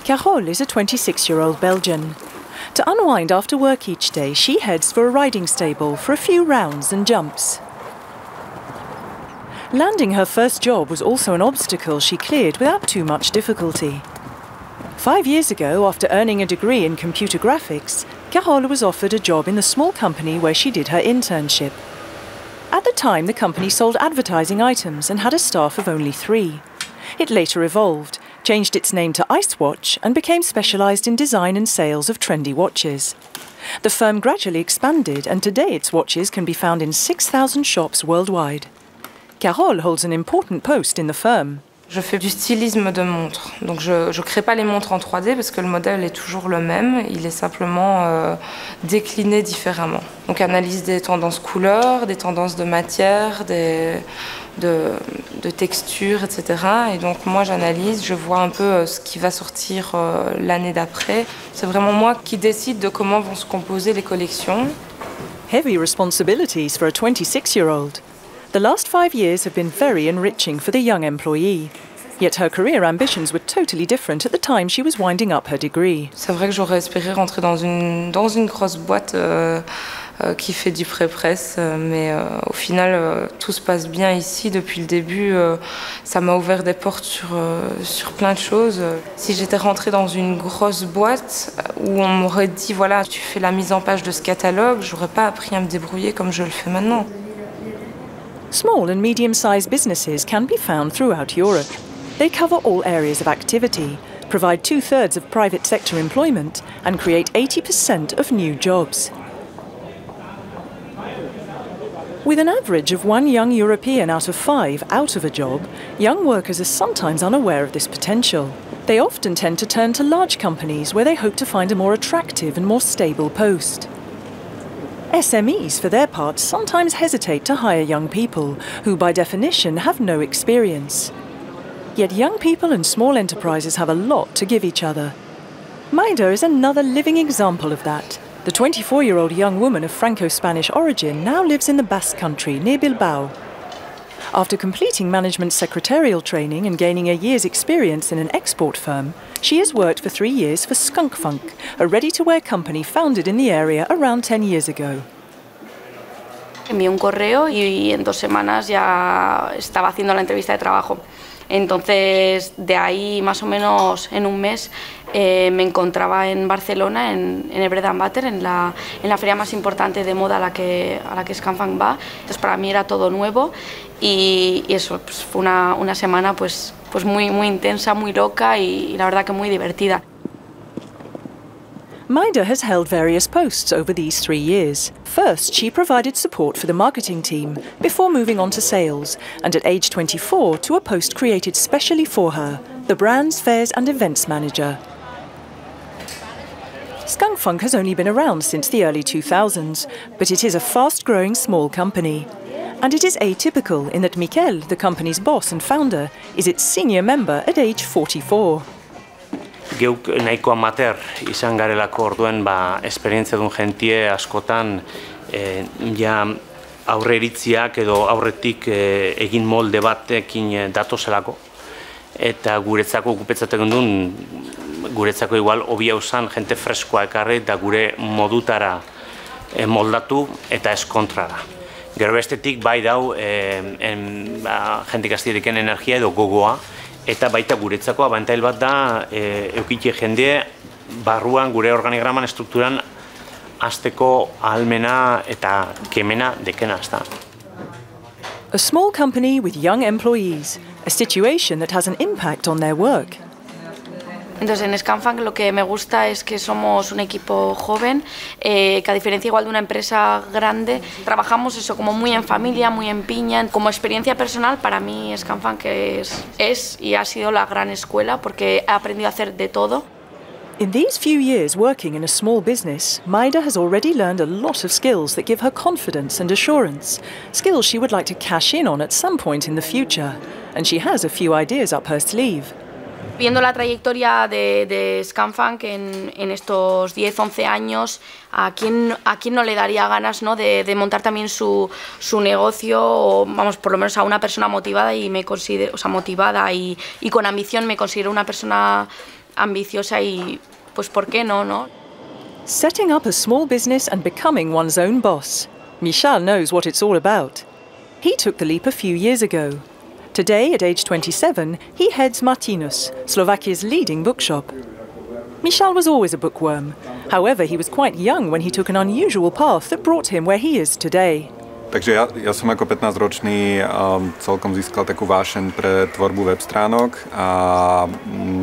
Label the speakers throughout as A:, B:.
A: Carole is a 26-year-old Belgian. To unwind after work each day, she heads for a riding stable for a few rounds and jumps. Landing her first job was also an obstacle she cleared without too much difficulty. 5 years ago, after earning a degree in computer graphics, Carole was offered a job in the small company where she did her internship. At the time, the company sold advertising items and had a staff of only 3. It later evolved, changed its name to Icewatch and became specialised in design and sales of trendy watches. The firm gradually expanded and today its watches can be found in 6,000 shops worldwide. Carole holds an important post in the firm.
B: Je fais du stylisme de montres, donc je ne crée pas les montres en 3D parce que le modèle est toujours le même, il est simplement décliné différemment. Donc analyse des tendances couleurs, des tendances de matière, de texture, etc. Et donc moi j'analyse, je vois un peu ce qui va sortir l'année d'après. C'est vraiment moi qui décide de comment vont se composer les collections.
A: Heavy responsibilities for a 26-year-old. The last 5 years have been very enriching for the young employee. Yet her career ambitions were totally different at the time she was winding up her degree.
B: C'est vrai que j'aurais espéré rentrer dans une grosse boîte qui fait du pré-presse, mais au final tout se passe bien ici depuis le début. Ça m'a ouvert des portes sur plein de choses. Si j'étais rentrée dans une grosse boîte où on m'aurait dit voilà, tu fais la mise en page de ce catalogue, j'aurais pas appris à me débrouiller comme je le fais maintenant.
A: Small and medium-sized businesses can be found throughout Europe. They cover all areas of activity, provide 2/3 of private sector employment, and create 80% of new jobs. With an average of 1 young European out of 5 out of a job, young workers are sometimes unaware of this potential. They often tend to turn to large companies where they hope to find a more attractive and more stable post. SMEs, for their part, sometimes hesitate to hire young people, who by definition have no experience. Yet young people and small enterprises have a lot to give each other. Maida is another living example of that. The 24-year-old young woman of Franco-Spanish origin now lives in the Basque Country near Bilbao. After completing management secretarial training and gaining a year's experience in an export firm, she has worked for 3 years for Skunk Funk, a ready-to-wear company founded in the area around 10 years ago.
C: Envié un correo y en 2 semanas ya estaba haciendo la entrevista de trabajo. Entonces, de ahí más o menos en un mes me encontraba en Barcelona, en el Bread and Butter, en la feria más importante de moda a la que Skunk Funk va. Entonces, para mí era todo nuevo y eso pues, fue una semana pues muy intensa, muy loca y la verdad que muy divertida.
A: Maida has held various posts over these 3 years. First, she provided support for the marketing team before moving on to sales, and at age 24 to a post created specially for her, the brand's fairs and events manager. Skunk Funk has only been around since the early 2000s, but it is a fast-growing small company. And it is atypical in that Michel, the company's boss and founder, is its senior member at age 44.
D: Geuk nahiko amateur izan garelako orduen esperientzia duen jentie askotan ja aurreritziak edo aurretik egin molde batekin datozelako. Eta guretzako okupetzaten duen, guretzako igual hobia usan jente freskoa ekarri eta gure modutara moldatu eta ez kontrara. Gero bestetik bai dau jentik aztireken energia edo gogoa, eta baita guretzako abantail bat da eukitxe jende barruan gure organigraman estrukturan hasteko ahalmena eta kemena dekena ezta.
A: A small company with young employees, a situation that has an impact on their work.
C: Entonces en Skunk Funk lo que me gusta es que somos un equipo joven, que a diferencia igual de una empresa grande, trabajamos eso como muy en familia, muy en piña. Como experiencia personal, para mí Skunk Funk es y ha sido la gran escuela porque he aprendido a hacer de todo.
A: In these few years working in a small business, Maida has already learned a lot of skills that give her confidence and assurance, skills she would like to cash in on at some point in the future, and she has a few ideas up her sleeve.
C: Viendo la trayectoria de Skunk Funk en estos 10-11 años, ¿a quién no le daría ganas, ¿no? de montar también su negocio? O, vamos, por lo menos a una persona motivada y me considero, o sea, motivada y con ambición, me considero una persona ambiciosa y pues ¿por qué no, no?
A: Setting up a small business and becoming one's own boss. Michal knows what it's all about. He took the leap a few years ago. Today, at age 27, he heads Martinus, Slovakia's leading bookshop. Michal was always a bookworm. However, he was quite young when he took an unusual path that brought him where he is today.
E: Takže ja som ako 15-ročný celkom získal takú vášeň pre tvorbu web stránok a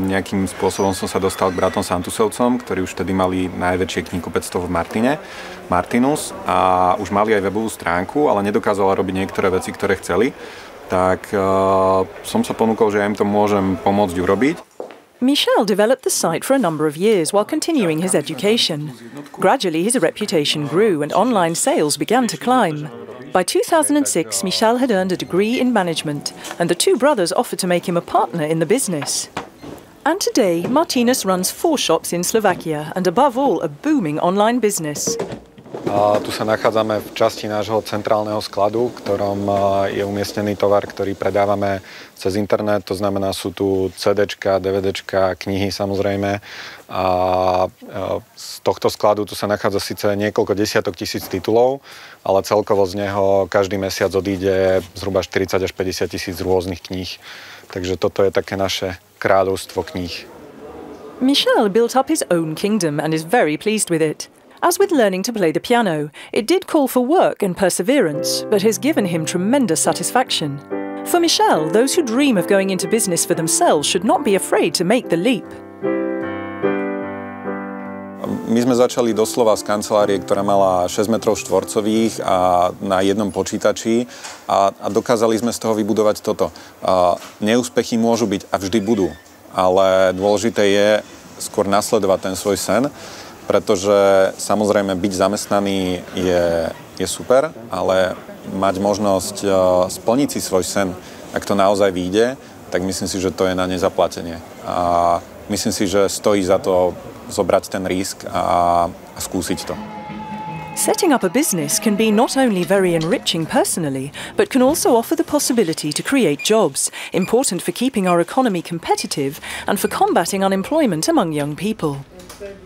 E: nejakým spôsobom som sa dostal k bratom Santusovcom, ktorí už vtedy mali najväčšie kníkupectvo v Martine, Martinus, a už mali aj webovú stránku, ale nedokázala robiť niektoré veci, ktoré chceli. Tak som sa ponúkol, že ja im to môžem pomôcť urobiť.
A: Michal developed the site for a number of years while continuing his education. Gradually, his reputation grew and online sales began to climb. By 2006, Michal had earned a degree in management, and the two brothers offered to make him a partner in the business. And today, Martinus runs 4 shops in Slovakia and, above all, a booming online business.
E: A tu sa nachádzame v časti nášho centrálneho skladu, v ktorom je umiestnený tovar, ktorý predávame cez internet. To znamená, sú tu CDčka, DVDčka, knihy samozrejme. A z tohto skladu tu sa nachádza síce niekoľko desiatok tisíc titulov, ale celkovo z neho každý mesiac odíde zhruba 40 až 50 tisíc rôznych kníh. Takže toto je také naše kráľovstvo kníh.
A: Michal built up his own kingdom and is very pleased with it. As with learning to play the piano, it did call for work and perseverance, but has given him tremendous satisfaction. For Michal, those who dream of going into business for themselves should not be afraid to make the leap.
E: My sme začali doslova z kancelárie, ktorá mala 6 metrov štvorcových a na jednom počítači a dokázali sme z toho vybudovať toto. Neúspechy môžu byť a vždy budú, ale dôležité je skôr nasledovať ten svoj sen, pretože samozrejme byť zamestnaný je super, ale mať možnosť splniť si svoj sen, ak to naozaj vyjde, tak myslím si, že to je na nezaplatenie. A myslím si, že stojí za to zobrať ten risk a skúsiť to.
A: Setting up a business can be not only very enriching personally, but can also offer the possibility to create jobs, important for keeping our economy competitive and for combating unemployment among young people.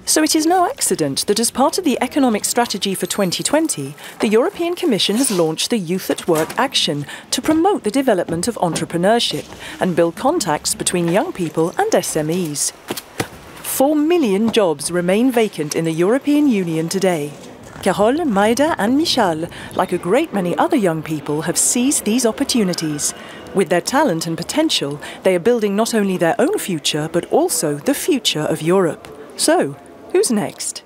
A: So it is no accident that as part of the economic strategy for 2020, the European Commission has launched the Youth at Work Action to promote the development of entrepreneurship and build contacts between young people and SMEs. 4 million jobs remain vacant in the European Union today. Carol, Maida and Michal, like a great many other young people, have seized these opportunities. With their talent and potential, they are building not only their own future, but also the future of Europe. So, who's next?